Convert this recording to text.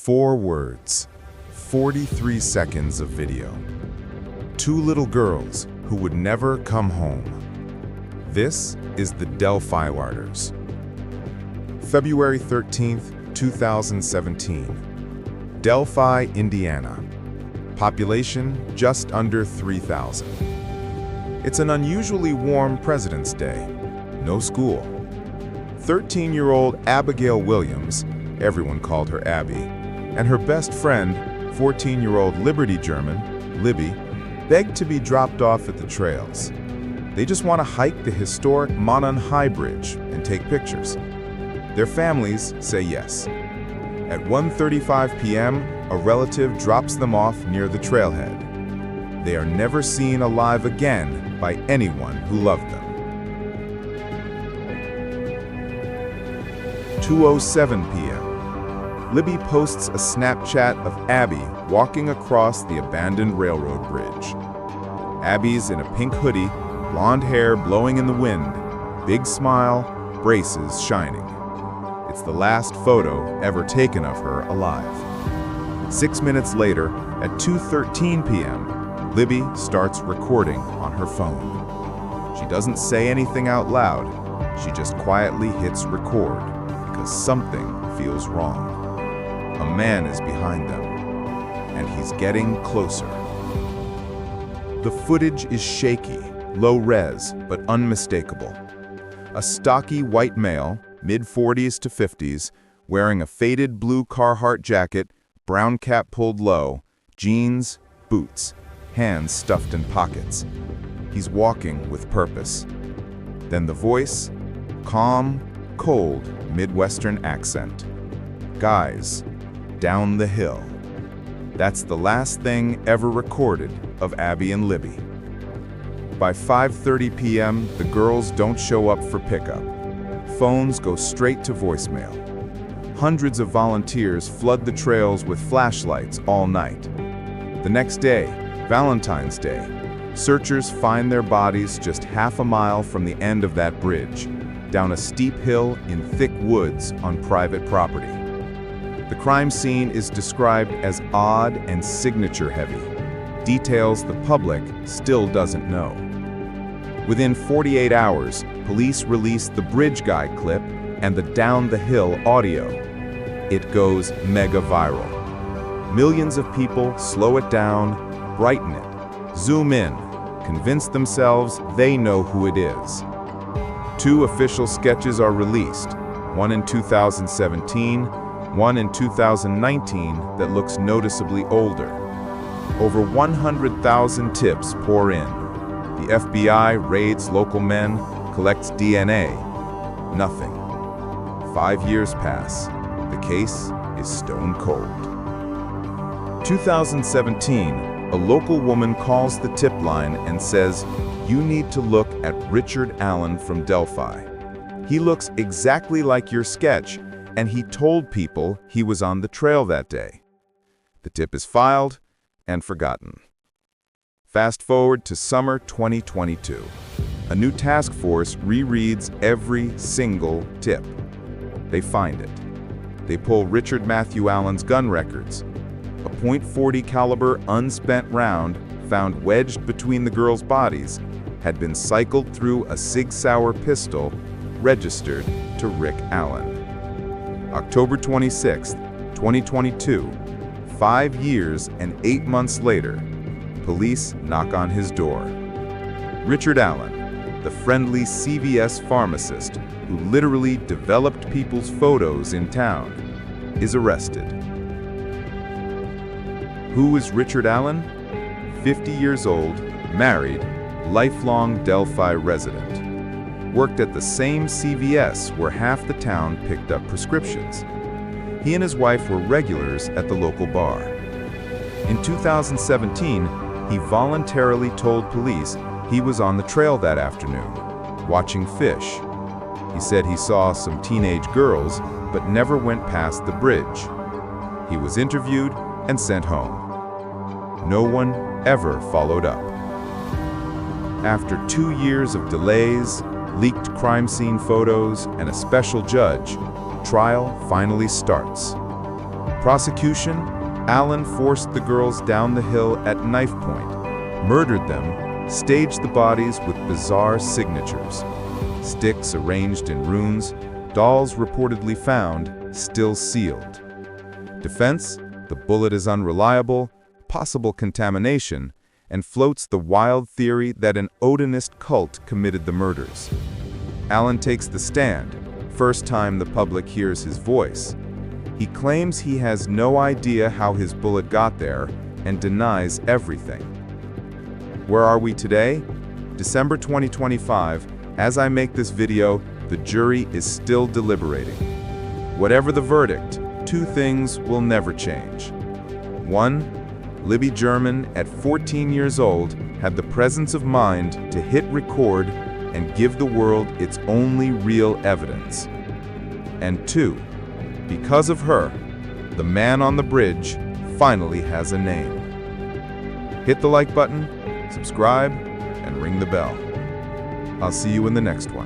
4 words, 43 seconds of video. 2 little girls who would never come home. This is the Delphi martyrs. February 13th, 2017. Delphi, Indiana. Population just under 3,000. It's an unusually warm President's Day. No school. 13-year-old Abigail Williams, everyone called her Abby, and her best friend, 14-year-old Liberty German, Libby, begged to be dropped off at the trails. They just want to hike the historic Manhunt High Bridge and take pictures. Their families say yes. At 1:35 p.m., a relative drops them off near the trailhead. They are never seen alive again by anyone who loved them. 2:07 p.m. Libby posts a Snapchat of Abby walking across the abandoned railroad bridge. Abby's in a pink hoodie, blonde hair blowing in the wind, big smile, braces shining. It's the last photo ever taken of her alive. 6 minutes later, at 2:13 p.m., Libby starts recording on her phone. She doesn't say anything out loud, she just quietly hits record because something feels wrong. A man is behind them, and he's getting closer. The footage is shaky, low-res, but unmistakable. A stocky white male, mid-40s to 50s, wearing a faded blue Carhartt jacket, brown cap pulled low, jeans, boots, hands stuffed in pockets. He's walking with purpose. Then the voice, calm, cold, Midwestern accent. Guys, down the hill. That's the last thing ever recorded of Abby and Libby. By 5:30 p.m., the girls don't show up for pickup. Phones go straight to voicemail. Hundreds of volunteers flood the trails with flashlights all night. The next day, Valentine's Day, searchers find their bodies just half a mile from the end of that bridge, down a steep hill in thick woods on private property. The crime scene is described as odd and signature-heavy, details the public still doesn't know. Within 48 hours, police released the bridge guy clip and the Down the Hill audio. It goes mega viral. Millions of people slow it down, brighten it, zoom in, convince themselves they know who it is. 2 official sketches are released, one in 2017, one in 2019 that looks noticeably older. Over 100,000 tips pour in. The FBI raids local men, collects DNA. Nothing. 5 years pass. The case is stone cold. 2017, a local woman calls the tip line and says, "You need to look at Richard Allen from Delphi. He looks exactly like your sketch, and he told people he was on the trail that day." The tip is filed and forgotten. Fast forward to summer 2022. A new task force rereads every single tip. They find it. They pull Richard Matthew Allen's gun records. A .40 caliber unspent round found wedged between the girls' bodies had been cycled through a Sig Sauer pistol registered to Rick Allen. October 26, 2022, 5 years and 8 months later, police knock on his door. Richard Allen, the friendly CVS pharmacist who literally developed people's photos in town, is arrested. Who is Richard Allen? 50 years old, married, lifelong Delphi resident. Worked at the same CVS where half the town picked up prescriptions. He and his wife were regulars at the local bar. In 2017, he voluntarily told police he was on the trail that afternoon, watching fish. He said he saw some teenage girls, but never went past the bridge. He was interviewed and sent home. No one ever followed up. After 2 years of delays, leaked crime scene photos, and a special judge, trial finally starts. Prosecution: Alan forced the girls down the hill at knife point, murdered them, staged the bodies with bizarre signatures. Sticks arranged in runes, dolls reportedly found, still sealed. Defense: the bullet is unreliable, possible contamination, and floats the wild theory that an Odinist cult committed the murders. Alan takes the stand, first time the public hears his voice. He claims he has no idea how his bullet got there and denies everything. Where are we today? December 2025. As I make this video, the jury is still deliberating. Whatever the verdict, two things will never change. 1. Libby German, at 14 years old, had the presence of mind to hit record and give the world its only real evidence. And 2. Because of her, the man on the bridge finally has a name. Hit the like button, subscribe, and ring the bell. I'll see you in the next one.